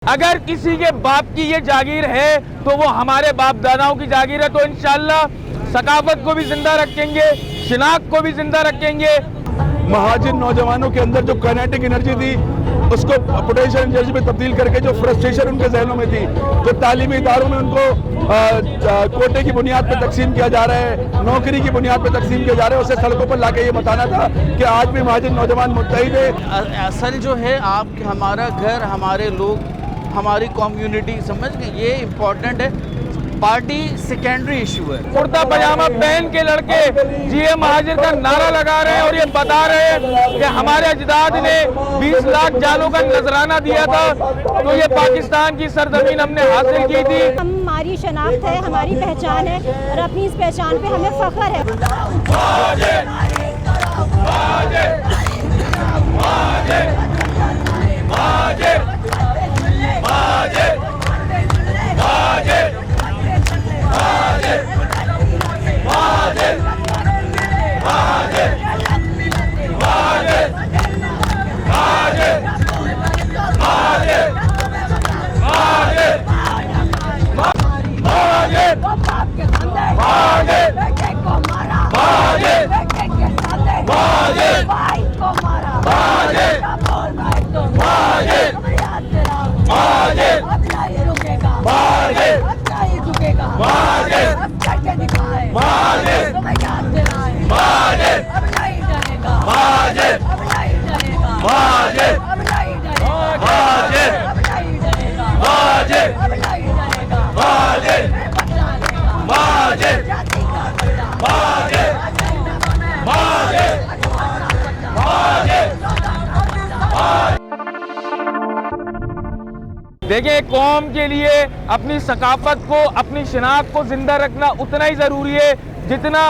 اگر کسی کے باپ کی یہ جاگیر ہے تو وہ ہمارے باپ داداؤں کی جاگیر ہے، تو انشاءاللہ ثقافت کو بھی زندہ رکھیں گے، شناخت کو بھی زندہ رکھیں گے۔ مہاجر نوجوانوں کے اندر جو کائنیٹک انرجی تھی اس کو پوٹینشیل انرجی میں تبدیل کر کے جو فرسٹریشن ان کے ذہنوں میں تھی، جو تعلیمی اداروں میں ان کو کوٹے کی بنیاد پہ تقسیم کیا جا رہا ہے، نوکری کی بنیاد پہ تقسیم کیا جا رہا ہے، اسے سڑکوں پر لا کے یہ بتانا تھا کہ آج بھی مہاجر نوجوان متحد ہے۔ اصل جو ہے آپ ہمارا گھر، ہمارے لوگ، ہماری کمیونٹی، سمجھ گئے، یہ امپورٹنٹ ہے، پارٹی سیکنڈری ایشو ہے۔ کرتا پاجامہ پہن کے لڑکے جی اے مہاجر کا نعرہ لگا رہے ہیں اور یہ بتا رہے ہیں کہ ہمارے اجداد نے 20 لاکھ جالوں کا نذرانہ دیا تھا، تو یہ پاکستان کی سرزمین ہم نے حاصل کی تھی۔ ہماری شناخت ہے، ہماری پہچان ہے اور اپنی اس پہچان پہ ہمیں فخر ہے۔ مہاجر مہاجر مہاجر مہاجر مہاجر مہاجر دیکھیں، قوم کے لیے اپنی ثقافت کو، اپنی شناخت کو زندہ رکھنا اتنا ہی ضروری ہے جتنا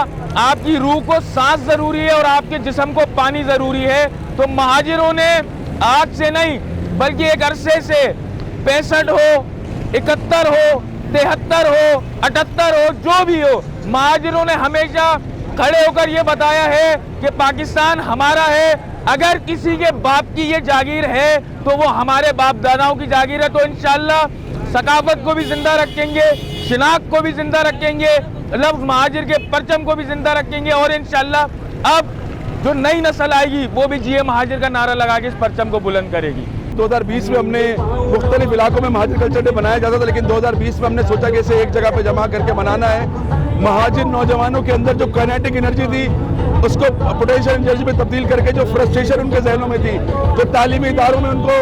آپ کی روح کو سانس ضروری ہے اور آپ کے جسم کو پانی ضروری ہے۔ تو مہاجروں نے آج سے نہیں بلکہ ایک عرصے سے 65 ہو، 71 ہو، 73 ہو، 78 ہو، جو بھی ہو، مہاجروں نے ہمیشہ کھڑے ہو کر یہ بتایا ہے کہ پاکستان ہمارا ہے۔ اگر کسی کے باپ کی یہ جاگیر ہے تو وہ ہمارے باپ داداؤں کی جاگیر ہے، تو انشاءاللہ ثقافت کو بھی زندہ رکھیں گے، شناخت کو بھی زندہ رکھیں گے، لفظ مہاجر کے پرچم کو بھی زندہ رکھیں گے، اور انشاءاللہ اب جو نئی نسل آئے گی وہ بھی جی اے مہاجر کا نعرہ لگا کے اس پرچم کو بلند کرے گی۔ 2020 میں ہم نے مختلف علاقوں میں مہاجر کلچر ڈے بنایا جاتا تھا، لیکن 2020 میں ہم نے سوچا کہ اسے ایک جگہ پہ جمع کر کے منانا ہے۔ مہاجر نوجوانوں کے اندر جو کائنیٹک انرجی تھی اس کو پوٹینشیل انرجی میں تبدیل کر کے جو فرسٹریشن ان کے ذہنوں میں تھی، جو تعلیمی اداروں میں ان کو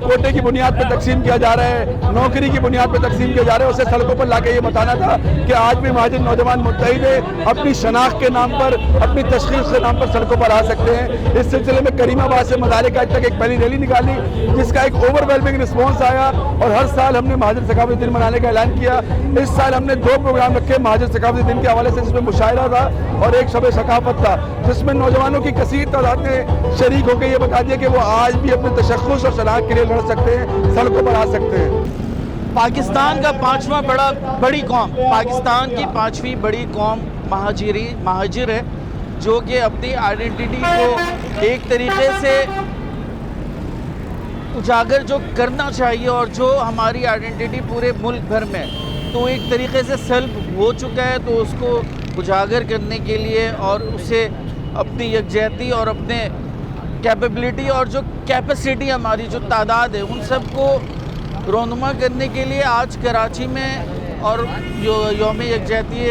کوٹے کی بنیاد پہ تقسیم کیا جا رہا ہے، نوکری کی بنیاد پہ تقسیم کیا جا رہا ہے، اسے سڑکوں پر لا کے یہ بتانا تھا کہ آج بھی مہاجر نوجوان متحد ہے، اپنی شناخت کے نام پر، اپنی تشخیص کے نام پر سڑکوں پر آ سکتے ہیں۔ اس سلسلے میں کریم آباد سے مدارک آج تک ایک پہلی ریلی نکالی جس کا ایک اوور ویلمنگ رسپانس آیا، اور ہر سال ہم نے مہاجر ثقافتی دن منانے کا اعلان کیا۔ اس سال ہم نے 2 پروگرام رکھے مہاجر ثقافتی دن کے حوالے سے، جس میں مشاعرہ تھا اور ایک شب ثقافت تھا، جس میں نوجوانوں کی کثیر تعداد نے شریک ہو کے یہ بتا دیا کہ وہ آج بھی اپنے تشخص اور شناخت کے لیے لڑ سکتے ہیں، سڑکوں پر آ سکتے ہیں۔ پاکستان کا 5واں بڑی قوم، پاکستان کی 5ویں بڑی قوم مہاجر ہے، جو کہ اپنی آئیڈینٹی کو ایک طریقے سے اجاگر جو کرنا چاہیے، اور جو ہماری آئیڈینٹی پورے ملک بھر میں تو ایک طریقے سے سلب ہو چکا ہے، تو اس کو اجاگر کرنے کے لیے اور اسے اپنی یکجہتی اور اپنے کیپیبلٹی اور جو کیپیسٹی ہماری جو تعداد ہے ان سب کو رونما کرنے کے لیے آج کراچی میں اور یوم یکجہتی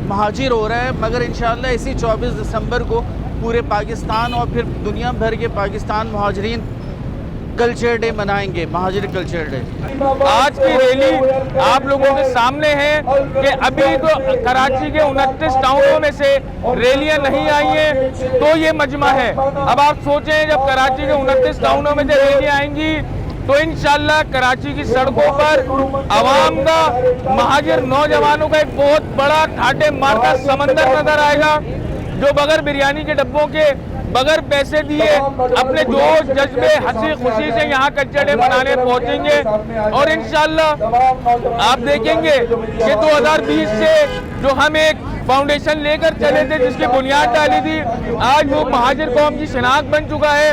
مہاجر ہو رہا ہے، مگر انشاءاللہ اسی 24 دسمبر کو پورے پاکستان اور پھر دنیا بھر کے پاکستان مہاجرین کلچر ڈے منائیں گے، مہاجر کلچر ڈے۔ آج کی ریلی آپ لوگوں کے سامنے ہے کہ ابھی تو کراچی کے 29 ٹاؤنوں میں سے ریلیاں نہیں آئی ہیں، تو یہ مجمع ہے۔ اب آپ سوچیں جب کراچی کے 29 ٹاؤنوں میں سے ریلیاں آئیں گی تو انشاءاللہ کراچی کی سڑکوں پر عوام کا، مہاجر نوجوانوں کا ایک بہت بڑا ٹھاٹے مارتا سمندر نظر آئے گا، جو بغیر بریانی کے ڈبوں کے، بغیر پیسے دیے اپنے جوش جذبے ہنسی خوشی سے یہاں کلچر ڈے منانے پہنچیں گے، اور انشاءاللہ آپ دیکھیں گے کہ 2020 سے جو ہم ایک فاؤنڈیشن لے کر چلے تھے جس کی بنیاد ڈالی تھی، آج وہ مہاجر قوم کی شناخت بن چکا ہے۔